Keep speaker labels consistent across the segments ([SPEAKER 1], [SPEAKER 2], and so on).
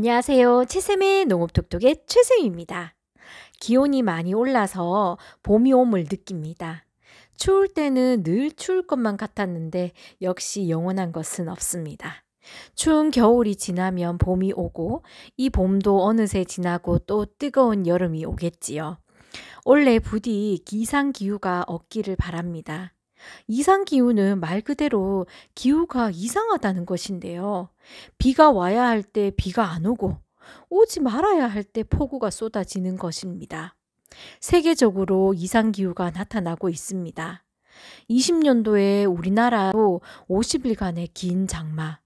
[SPEAKER 1] 안녕하세요. 채쌤의 농업톡톡의 최쌤입니다. 기온이 많이 올라서 봄이 옴을 느낍니다. 추울 때는 늘 추울 것만 같았는데 역시 영원한 것은 없습니다. 추운 겨울이 지나면 봄이 오고 이 봄도 어느새 지나고 또 뜨거운 여름이 오겠지요. 올해 부디 이상기후가 없기를 바랍니다. 이상기후는 말 그대로 기후가 이상하다는 것인데요. 비가 와야 할 때 비가 안 오고 오지 말아야 할 때 폭우가 쏟아지는 것입니다. 세계적으로 이상기후가 나타나고 있습니다. 20년도에 우리나라도 50일간의 긴 장마,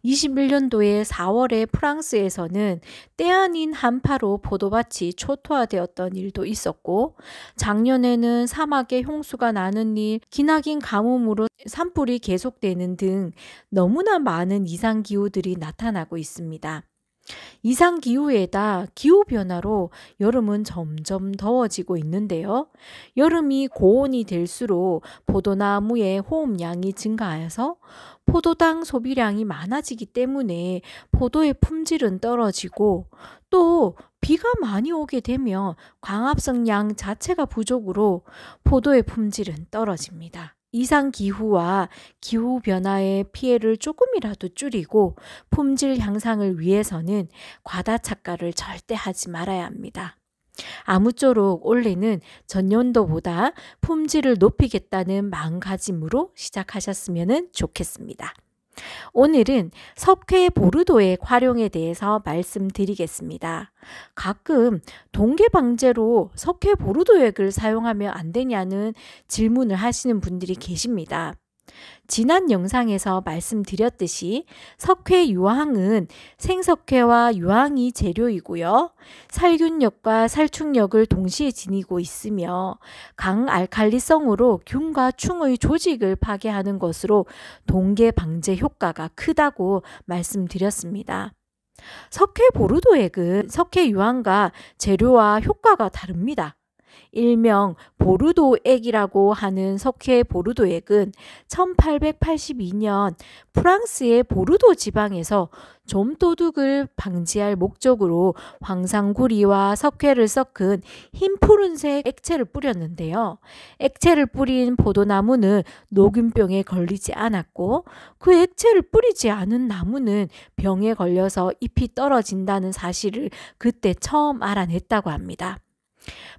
[SPEAKER 1] 21년도에 4월에 프랑스에서는 때 아닌 한파로 포도밭이 초토화되었던 일도 있었고, 작년에는 사막에 홍수가 나는 일, 기나긴 가뭄으로 산불이 계속되는 등 너무나 많은 이상기후들이 나타나고 있습니다. 이상기후에다 기후변화로 여름은 점점 더워지고 있는데요. 여름이 고온이 될수록 포도나무의 호흡량이 증가해서 포도당 소비량이 많아지기 때문에 포도의 품질은 떨어지고, 또 비가 많이 오게 되면 광합성량 자체가 부족으로 포도의 품질은 떨어집니다. 이상기후와 기후변화의 피해를 조금이라도 줄이고 품질 향상을 위해서는 과다 착각을 절대 하지 말아야 합니다. 아무쪼록 올해는 전년도보다 품질을 높이겠다는 마음가짐으로 시작하셨으면 좋겠습니다. 오늘은 석회 보르도액 활용에 대해서 말씀드리겠습니다. 가끔 동계 방제로 석회 보르도액을 사용하면 안 되냐는 질문을 하시는 분들이 계십니다. 지난 영상에서 말씀드렸듯이 석회 유황은 생석회와 유황이 재료이고요. 살균력과 살충력을 동시에 지니고 있으며 강알칼리성으로 균과 충의 조직을 파괴하는 것으로 동계 방제 효과가 크다고 말씀드렸습니다. 석회 보르도액은 석회 유황과 재료와 효과가 다릅니다. 일명 보르도액이라고 하는 석회 보르도액은 1882년 프랑스의 보르도 지방에서 좀도둑을 방지할 목적으로 황상구리와 석회를 섞은 흰 푸른색 액체를 뿌렸는데요. 액체를 뿌린 포도나무는 녹균병에 걸리지 않았고, 그 액체를 뿌리지 않은 나무는 병에 걸려서 잎이 떨어진다는 사실을 그때 처음 알아냈다고 합니다.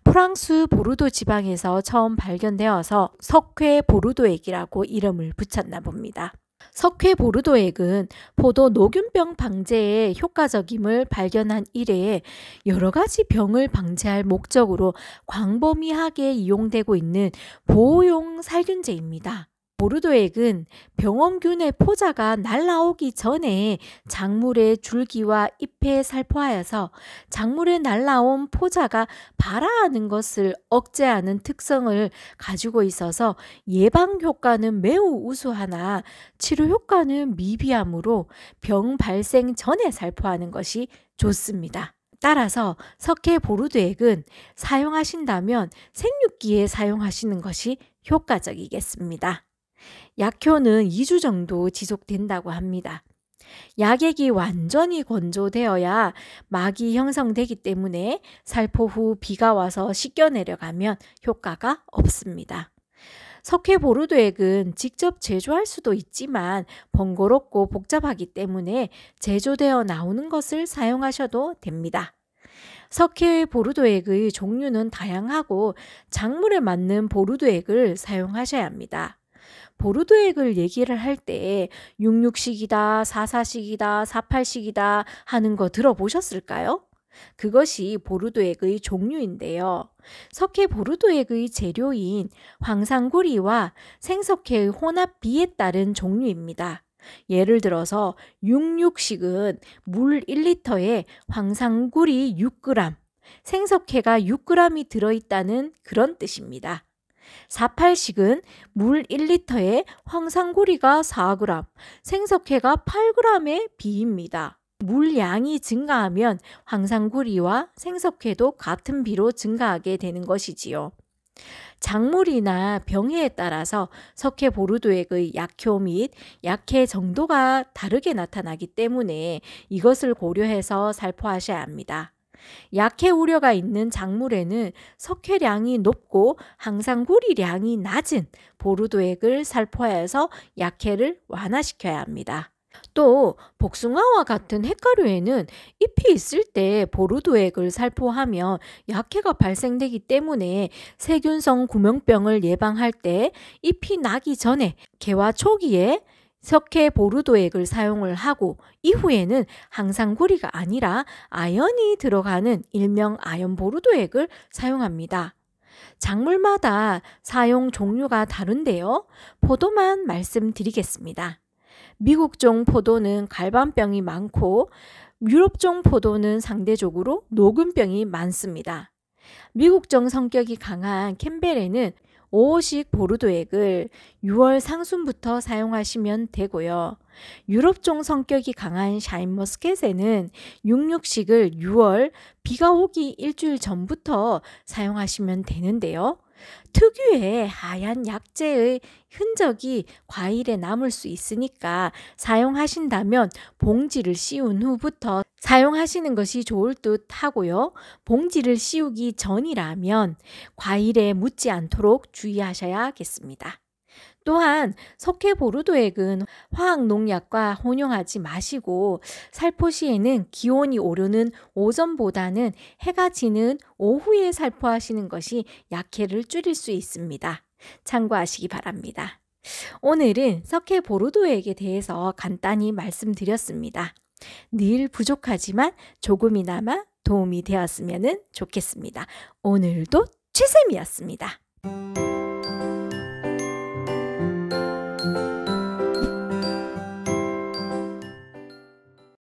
[SPEAKER 1] 프랑스 보르도 지방에서 처음 발견되어서 석회 보르도액이라고 이름을 붙였나 봅니다. 석회 보르도액은 포도 녹균병 방제에 효과적임을 발견한 이래에 여러 가지 병을 방지할 목적으로 광범위하게 이용되고 있는 보호용 살균제입니다. 보르도액은 병원균의 포자가 날아오기 전에 작물의 줄기와 잎에 살포하여서 작물에 날아온 포자가 발아하는 것을 억제하는 특성을 가지고 있어서 예방 효과는 매우 우수하나 치료 효과는 미비하므로 병 발생 전에 살포하는 것이 좋습니다. 따라서 석회 보르도액은 사용하신다면 생육기에 사용하시는 것이 효과적이겠습니다. 약효는 2주 정도 지속된다고 합니다. 약액이 완전히 건조되어야 막이 형성되기 때문에 살포 후 비가 와서 씻겨 내려가면 효과가 없습니다. 석회 보르도액은 직접 제조할 수도 있지만 번거롭고 복잡하기 때문에 제조되어 나오는 것을 사용하셔도 됩니다. 석회 보르도액의 종류는 다양하고 작물에 맞는 보르도액을 사용하셔야 합니다. 보르도액을 얘기를 할 때 66식이다, 44식이다, 48식이다 하는 거 들어보셨을까요? 그것이 보르도액의 종류인데요. 석회 보르도액의 재료인 황상구리와 생석회의 혼합비에 따른 종류입니다. 예를 들어서 66식은 물 1리터에 황상구리 6g, 생석회가 6g이 들어있다는 그런 뜻입니다. 48식은 물 1리터에 황상구리가 4g, 생석회가 8g의 비입니다. 물량이 증가하면 황상구리와 생석회도 같은 비로 증가하게 되는 것이지요. 작물이나 병해에 따라서 석회 보르도액의 약효 및 약해 정도가 다르게 나타나기 때문에 이것을 고려해서 살포하셔야 합니다. 약해 우려가 있는 작물에는 석회량이 높고 항상구리량이 낮은 보르도액을 살포해서 약해를 완화시켜야 합니다. 또 복숭아와 같은 핵가루에는 잎이 있을 때 보르도액을 살포하면 약해가 발생되기 때문에 세균성 구멍병을 예방할 때 잎이 나기 전에 개화 초기에 석회 보르도액을 사용을 하고 이후에는 항상구리가 아니라 아연이 들어가는 일명 아연 보르도액을 사용합니다. 작물마다 사용 종류가 다른데요. 포도만 말씀드리겠습니다. 미국종 포도는 갈반병이 많고 유럽종 포도는 상대적으로 녹음병이 많습니다. 미국종 성격이 강한 캠벨에는 5호식 보르도액을 6월 상순부터 사용하시면 되고요. 유럽종 성격이 강한 샤인머스켓에는 66식을 6월 비가 오기 일주일 전부터 사용하시면 되는데요. 특유의 하얀 약재의 흔적이 과일에 남을 수 있으니까 사용하신다면 봉지를 씌운 후부터 사용하시는 것이 좋을 듯 하고요. 봉지를 씌우기 전이라면 과일에 묻지 않도록 주의하셔야겠습니다. 또한 석회 보르도액은 화학 농약과 혼용하지 마시고 살포 시에는 기온이 오르는 오전보다는 해가 지는 오후에 살포하시는 것이 약해를 줄일 수 있습니다. 참고하시기 바랍니다. 오늘은 석회 보르도액에 대해서 간단히 말씀드렸습니다. 늘 부족하지만 조금이나마 도움이 되었으면 좋겠습니다. 오늘도 최쌤이었습니다.